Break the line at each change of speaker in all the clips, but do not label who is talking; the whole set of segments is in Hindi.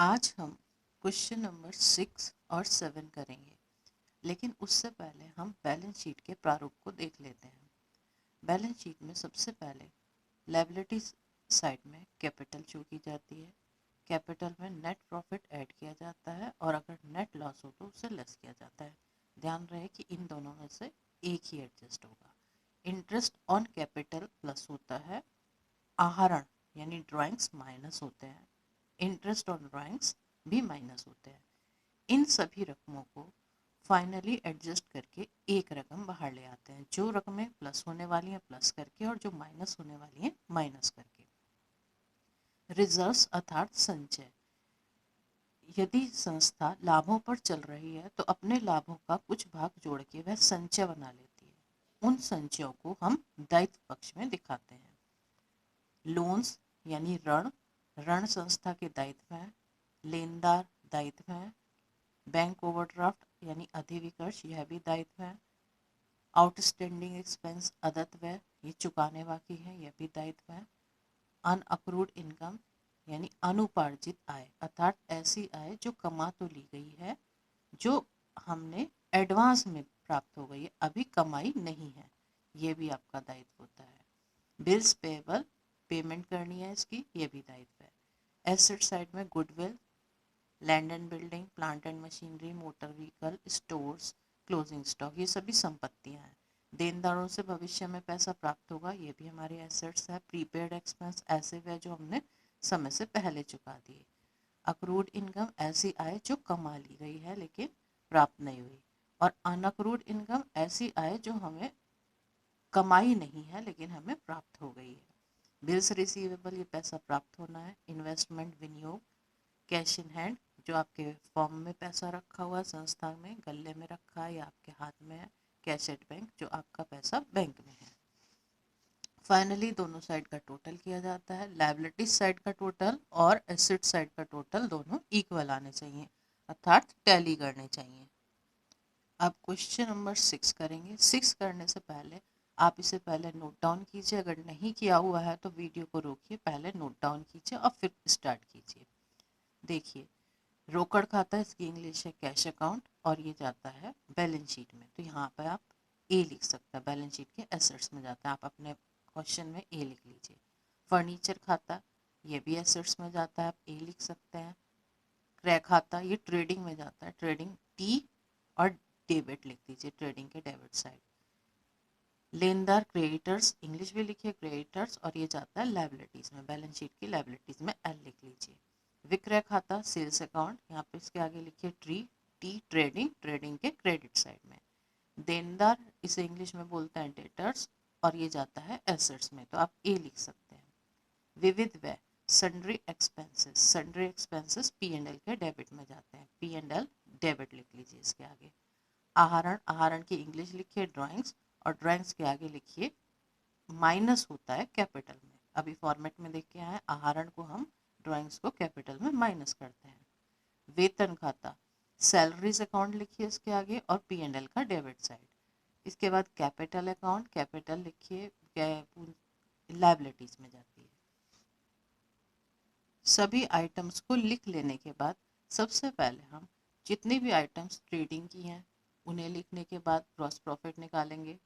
आज हम क्वेश्चन नंबर 6 और 7 करेंगे, लेकिन उससे पहले हम बैलेंस शीट के प्रारूप को देख लेते हैं। बैलेंस शीट में सबसे पहले लायबिलिटी साइड में कैपिटल शो की जाती है। कैपिटल में नेट प्रॉफिट ऐड किया जाता है और अगर नेट लॉस हो तो उसे लेस किया जाता है। ध्यान रहे कि इन दोनों में से एक ही एडजस्ट होगा। इंटरेस्ट ऑन कैपिटल प्लस होता है, आहरण यानी ड्राइंग्स माइनस होते हैं, इंटरेस्ट ऑन ड्राइंग्स भी माइनस होते हैं। इन सभी रकमों को फाइनली एडजस्ट करके एक रकम बाहर ले आते हैं। जो रकमें प्लस होने वाली हैं प्लस करके और जो माइनस होने वाली हैं माइनस करके। रिजर्व्स अर्थात संचय। यदि संस्था लाभों पर चल रही है तो अपने लाभों का कुछ भाग जोड़ के वह संचय बना लेती है। उन संचयों को हम दायित्व पक्ष में दिखाते हैं। लोन्स यानी ऋण, ऋण संस्था के दायित्व हैं, लेनदार दायित्व हैं। बैंक ओवरड्राफ्ट यानी अधिविकर्ष, यह भी दायित्व है। आउटस्टैंडिंग एक्सपेंस अदत्त व्यय, ये चुकाने बाकी है, यह भी दायित्व है। अनअक्रूड इनकम यानी अनुपार्जित आय, अर्थात ऐसी आय जो कमा तो ली गई है, जो हमने एडवांस में प्राप्त हो गई है, अभी कमाई नहीं है, ये भी आपका दायित्व होता है। बिल्स पेएबल, पेमेंट करनी है इसकी, ये भी दायित्व है। एसेट साइड में goodwill, land and building, plant and machinery, motor vehicle, stores, closing stock, ये सभी संपत्तियां हैं। देनदारों से भविष्य में पैसा प्राप्त होगा, ये भी हमारे एसेट्स है। प्रीपेड एक्सपेंस, ऐसे व्यय जो हमने समय से पहले चुका दिए। अक्रूड इनकम, ऐसी आय जो कमा ली गई है लेकिन प्राप्त नहीं हुई। और अनअक्रूड इनकम, ऐसी आय जो हमें कमाई नहीं है लेकिन हमें प्राप्त हो गई है। बिल्स रिसीवेबल, ये पैसा प्राप्त होना है। इन्वेस्टमेंट विनियोग, कैश इन हैंड, जो आपके फॉर्म में पैसा रखा हुआ है, संस्था में गल्ले में रखा है या आपके हाथ में है। कैश एट बैंक, जो आपका पैसा बैंक में है। फाइनली दोनों साइड का टोटल किया जाता है। लायबिलिटी साइड का टोटल और एसेट साइड का टोटल दोनों इक्वल आने चाहिए, अर्थात टैली करने चाहिए। अब क्वेश्चन नंबर 6 करेंगे। 6 करने से पहले आप इसे पहले नोट डाउन कीजिए। अगर नहीं किया हुआ है तो वीडियो को रोकिए, पहले नोट डाउन कीजिए और फिर स्टार्ट कीजिए। देखिए, रोकड़ खाता, इसकी इंग्लिश है कैश अकाउंट, और ये जाता है बैलेंस शीट में, तो यहाँ पर आप ए लिख सकते हैं। बैलेंस शीट के एसेट्स में जाता है, आप अपने क्वेश्चन में ए लिख लीजिए। फर्नीचर खाता, ये भी एसेट्स में जाता है, आप ए लिख सकते हैं। क्रय खाता, ये ट्रेडिंग में जाता है, ट्रेडिंग टी, और डेबिट लिख दीजिए, ट्रेडिंग के डेबिट साइड। लेनदार क्रेडिटर्स, इंग्लिश भी लिखिए क्रेडिटर्स, और ये जाता है लायबिलिटीज में, बैलेंस शीट की लायबिलिटीज में एल लिख लीजिए। विक्रय खाता, सेल्स अकाउंट, यहाँ पे इसके आगे लिखिए टी, ट्रेडिंग, ट्रेडिंग के क्रेडिट साइड में। देनदार, इसे इंग्लिश में बोलते हैं डेटर्स, और ये जाता है एसेट्स में, तो आप ए लिख सकते हैं। विविध व्यय, sundry expenses, sundry expenses P and L के डेबिट में जाते हैं, पी एंड एल डेबिट लिख लीजिए इसके आगे। आहरण, आहरण की इंग्लिश लिखिए ड्राइंग्स, और ड्राइंग्स के आगे लिखिए माइनस होता है कैपिटल में। अभी फॉर्मेट में देख के आए, आहरण को हम ड्राइंग्स को कैपिटल में माइनस करते हैं। वेतन खाता, सैलरीज अकाउंट लिखिए इसके आगे, और पी एंड एल का डेबिट साइड। इसके बाद कैपिटल अकाउंट, कैपिटल लिखिए, लायबिलिटीज में जाती है। सभी आइटम्स को लिख लेने के बाद सबसे पहले हम जितनी भी आइटम्स ट्रेडिंग की हैं उन्हें लिखने के बाद ग्रॉस प्रॉफिट निकालेंगे।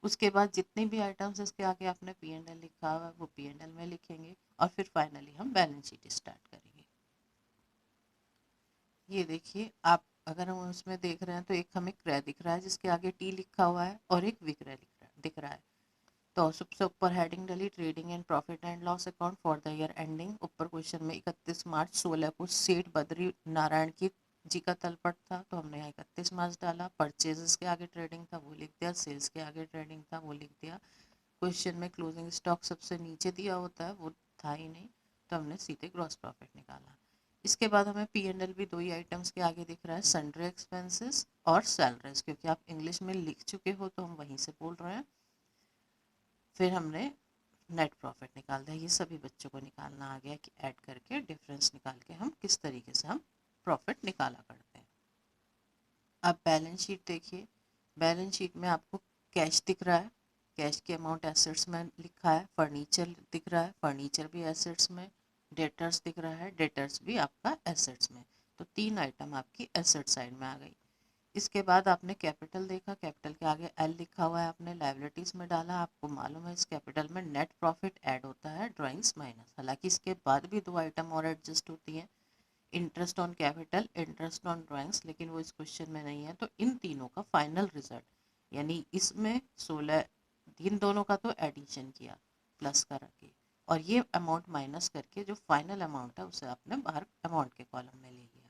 उसके बाद जितनी भी आइटम्स इसके आगे आपने पी एंड एल लिखा हुआ है वो पी एंड एल में लिखेंगे, और फिर फाइनली हम बैलेंस शीट स्टार्ट करेंगे। ये देखिए, आप अगर हम उसमें देख रहे हैं तो एक हमें क्रय दिख रहा है जिसके आगे टी लिखा हुआ है, और एक विक्रय दिख रहा है। तो सबसे ऊपर हेडिंग डली trading and profit and loss account for the year ending. ऊपर क्वेश्चन में 31 मार्च 16 को सेठ बद्री नारायण की जी का तलपट था, तो हमने यहाँ 31 मार्च डाला। परचेजेस के आगे ट्रेडिंग था वो लिख दिया, सेल्स के आगे ट्रेडिंग था वो लिख दिया। क्वेश्चन में क्लोजिंग स्टॉक सबसे नीचे दिया होता है, वो था ही नहीं, तो हमने सीधे ग्रॉस प्रॉफिट निकाला। इसके बाद हमें पी एंड एल भी दो ही आइटम्स के आगे दिख रहा है, सन्ड्री एक्सपेंसेस और सैलरीज, क्योंकि आप इंग्लिश में लिख चुके हो तो हम वहीं से बोल रहे हैं। फिर हमने नेट प्रॉफिट निकाल दिया। ये सभी बच्चों को निकालना आ गया कि ऐड करके डिफरेंस निकाल के हम किस तरीके से हम प्रॉफिट निकाला करते हैं। अब बैलेंस शीट देखिए, बैलेंस शीट में आपको कैश दिख रहा है, कैश की अमाउंट एसेट्स में लिखा है। फर्नीचर दिख रहा है, फर्नीचर भी एसेट्स में। डेटर्स दिख रहा है, डेटर्स भी आपका एसेट्स में, तो 3 आइटम आपकी एसेट साइड में आ गई। इसके बाद आपने कैपिटल देखा, कैपिटल के आगे एल लिखा हुआ है, आपने लाइबिलिटीज में डाला। आपको मालूम है इस कैपिटल में नेट प्रॉफिट ऐड होता है, ड्राइंग्स माइनस। हालांकि इसके बाद भी 2 आइटम और एडजस्ट होती हैं, interest on capital, interest on drawings, लेकिन वो इस क्वेश्चन में नहीं है। तो इन तीनों का फाइनल रिजल्ट, यानी इसमें 16, इन दोनों का तो एडिशन किया प्लस करके, और ये अमाउंट माइनस करके जो फाइनल अमाउंट है उसे आपने बाहर अमाउंट के कॉलम में ले लिया।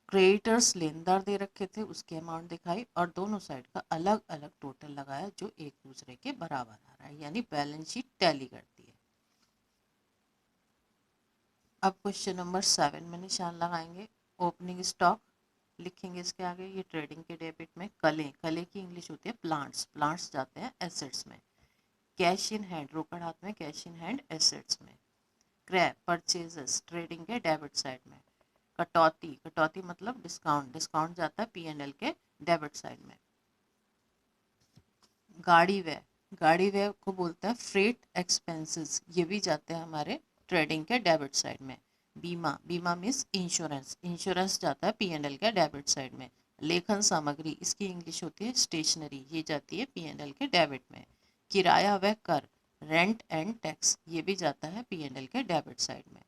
क्रेडिटर्स लेनदार दे रखे थे, उसकी अमाउंट दिखाई और दोनों साइड का अलग अलग टोटल लगाया जो एक दूसरे के बराबर आ रहा है, यानी बैलेंस शीट टैली करती है। अब क्वेश्चन नंबर 7 में निशान लगाएंगे। ओपनिंग स्टॉक लिखेंगे इसके आगे, ये ट्रेडिंग के डेबिट में। कले, कले की इंग्लिश होती है प्लांट्स, प्लांट्स जाते हैं एसेट्स में। कैश इन हैंड, रोकड़ हाथ में, कैश इन हैंड एसेट्स में। क्रय, परचेजेस, ट्रेडिंग के डेबिट साइड में। कटौती, कटौती मतलब डिस्काउंट, डिस्काउंट जाता है P&L के डेबिट साइड में। गाड़ी व्यय, गाड़ी व्यय को बोलते हैं फ्रेट एक्सपेंसेस, ये भी जाते हैं हमारे ट्रेडिंग के डेबिट साइड में। बीमा, बीमा मीन्स इंश्योरेंस, इंश्योरेंस जाता है P&L के डेबिट साइड में। लेखन सामग्री, इसकी इंग्लिश होती है स्टेशनरी, ये जाती है P&L के डेबिट में। किराया व कर, रेंट एंड टैक्स, ये भी जाता है P&L के डेबिट साइड में।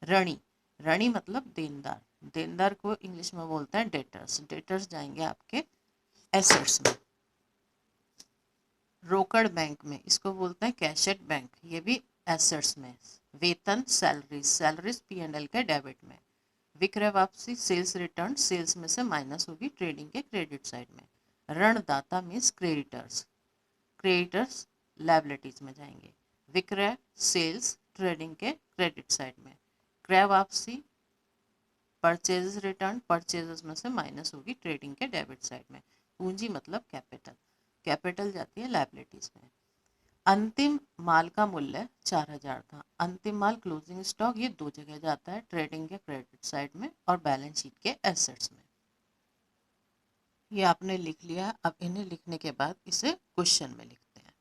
ऋणी, ऋणी मतलब देनदार, देनदार को इंग्लिश में बोलते हैं डेटर्स, डेटर्स जाएंगे आपके एसेट्स में। रोकड़ बैंक में, इसको बोलते हैं कैशेट बैंक, ये भी एसेट्स में। वेतन, सैलरीज, सैलरीज P&L के डेबिट में। विक्रय वापसी, सेल्स रिटर्न, सेल्स में से माइनस होगी ट्रेडिंग के क्रेडिट साइड में। ऋणदाता मीन्स क्रेडिटर्स, क्रेडिटर्स लायबिलिटीज में जाएंगे। विक्रय, सेल्स, ट्रेडिंग के क्रेडिट साइड में। क्रय वापसी, परचेजेस रिटर्न, परचेजेस में से माइनस होगी ट्रेडिंग के डेबिट साइड में। पूंजी मतलब कैपिटल, कैपिटल जाती है लायबिलिटीज में। अंतिम माल का मूल्य 4000 था। अंतिम माल क्लोजिंग स्टॉक, ये 2 जगह जाता है, ट्रेडिंग के क्रेडिट साइड में और बैलेंस शीट के एसेट्स में। ये आपने लिख लिया। अब इन्हें लिखने के बाद इसे क्वेश्चन में लिखते हैं।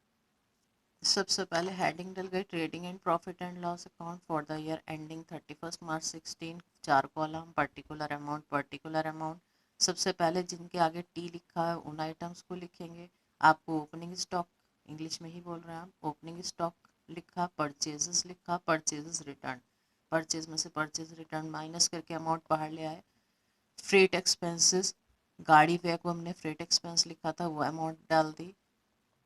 सबसे पहले हेडिंग डल गई, trading and profit and loss account for the year ending 31 March 16, 4 column, particular amount, particular amount. सबसे पहले जिनके आगे टी लिखा है उन आइटम्स को लिखेंगे। आपको ओपनिंग स्टॉक, इंग्लिश में ही बोल रहे हैं हम, ओपनिंग स्टॉक लिखा, परचेजेस लिखा, परचेजेस रिटर्न, परचेज में से परचेज रिटर्न माइनस करके अमाउंट बाहर ले आए। फ्रेट एक्सपेंसेस, गाड़ी व्यय को हमने फ्रेट एक्सपेंस लिखा था, वो अमाउंट डाल दी।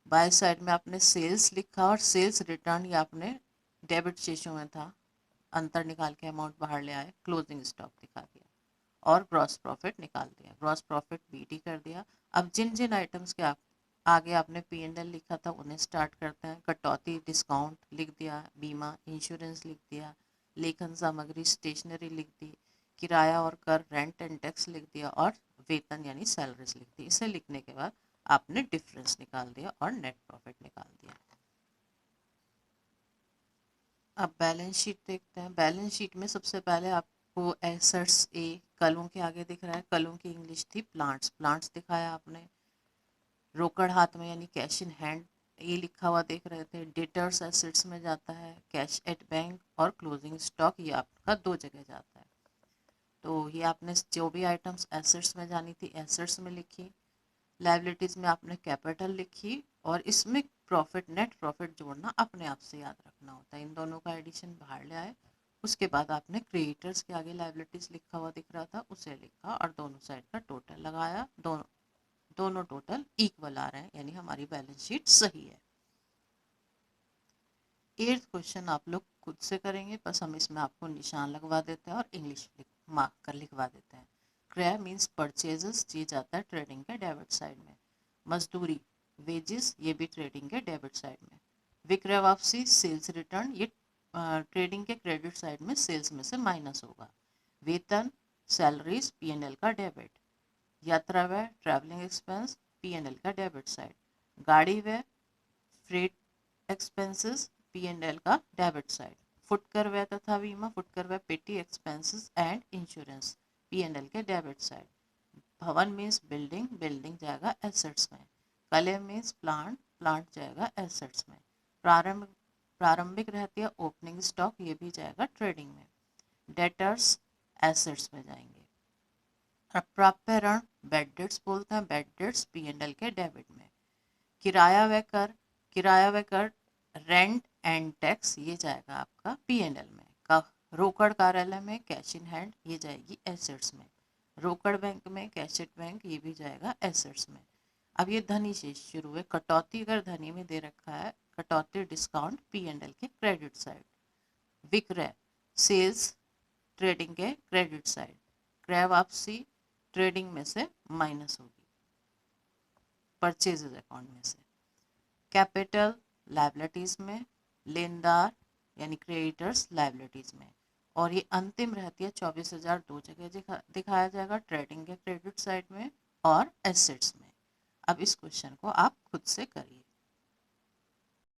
बाय साइड में आपने सेल्स लिखा और सेल्स रिटर्न ये आपने डेबिट शेषों में था, अंतर निकाल के अमाउंट बाहर ले आए। क्लोजिंग स्टॉक दिखा दिया और ग्रॉस प्रॉफिट निकाल दिया, ग्रॉस प्रॉफिट BT कर दिया। अब जिन जिन आइटम्स के आगे आपने P&L लिखा था उन्हें स्टार्ट करते हैं। कटौती, डिस्काउंट लिख दिया, बीमा, इंश्योरेंस लिख दिया, लेखन सामग्री, स्टेशनरी लिख दी, किराया और कर, रेंट एंड टैक्स लिख दिया और वेतन यानी सैलरीज लिख दी। इसे लिखने के बाद आपने डिफरेंस निकाल दिया और नेट प्रॉफिट निकाल दिया। अब बैलेंस शीट देखते हैं। बैलेंस शीट में सबसे पहले आपको एसेट्स कलों के आगे दिख रहा है, कलों की इंग्लिश थी प्लांट्स, प्लांट्स दिखाया आपने। रोकड़ हाथ में यानी कैश इन हैंड ये लिखा हुआ देख रहे थे। डेटर्स एसेट्स में जाता है, कैश एट बैंक और क्लोजिंग स्टॉक ये आपका 2 जगह जाता है। तो ये आपने जो भी आइटम्स एसेट्स में जानी थी एसेट्स में लिखी, लाइबिलिटीज में आपने कैपिटल लिखी और इसमें प्रॉफिट, नेट प्रॉफिट जोड़ना अपने आप से याद रखना होता है। इन दोनों का एडिशन बाहर ले आए। उसके बाद आपने क्रेडिटर्स के आगे लाइबिलिटीज लिखा हुआ दिख रहा था उसे लिखा और दोनों साइड का टोटल लगाया। दोनों टोटल इक्वल आ रहे हैं, यानी हमारी बैलेंस शीट सही है। 8th क्वेश्चन आप लोग खुद से करेंगे, बस हम इसमें आपको निशान लगवा देते हैं और इंग्लिश मार्क कर लिखवा देते हैं। क्रय मीन्स परचेजेस, ये जाता है ट्रेडिंग के डेबिट साइड में। मजदूरी, वेजेस, ये भी ट्रेडिंग के डेबिट साइड में। विक्रय वापसी, सेल्स रिटर्न, ये ट्रेडिंग के क्रेडिट साइड में, सेल्स में से माइनस होगा। वेतन, सैलरीज P&L का डेबिट। यात्रा व्यय, ट्रैवलिंग एक्सपेंस P&L का डेबिट साइड। गाड़ी व्यय, फ्रेट एक्सपेंसेस P&L का डेबिट साइड। फुटकर व्यय तथा बीमा, फुटकर व्यय पेटी एक्सपेंसेस एंड इंश्योरेंस P&L के डेबिट साइड। भवन मीन्स बिल्डिंग, बिल्डिंग जाएगा एसेट्स में। कले मीन्स प्लांट, प्लांट जाएगा एसेट्स में। प्रारंभ प्रारंभिक रहती है ओपनिंग स्टॉक, ये भी जाएगा ट्रेडिंग में। डेटर्स एसेट्स में जाएंगे। अप्राप्य ऋण बैड डेट्स बोलते हैं, बैड डेट्स P&L के डेबिट में। किराया व कर रेंट एंड टैक्स ये जाएगा आपका P&L में। रोकड़ कार्यालय में कैश इन हैंड ये जाएगी एसेट्स में। रोकड़ बैंक में कैश एट बैंक ये भी जाएगा एसेट्स में। अब ये धनी शेष शुरू हुए। कटौती अगर धनी में दे रखा है, कटौती डिस्काउंट P&L के क्रेडिट साइड। विक्रय सेल्स ट्रेडिंग के क्रेडिट साइड। क्रय वापसी ट्रेडिंग में से माइनस होगी परचेजेज अकाउंट में से। कैपिटल लायबिलिटीज में, लेनदार यानी क्रेडिटर्स लायबिलिटीज में। और ये अंतिम रहती है 24,000 दो जगह दिखाया जाएगा, ट्रेडिंग के क्रेडिट साइड में और एसेट्स में। अब इस क्वेश्चन को आप खुद से करिए।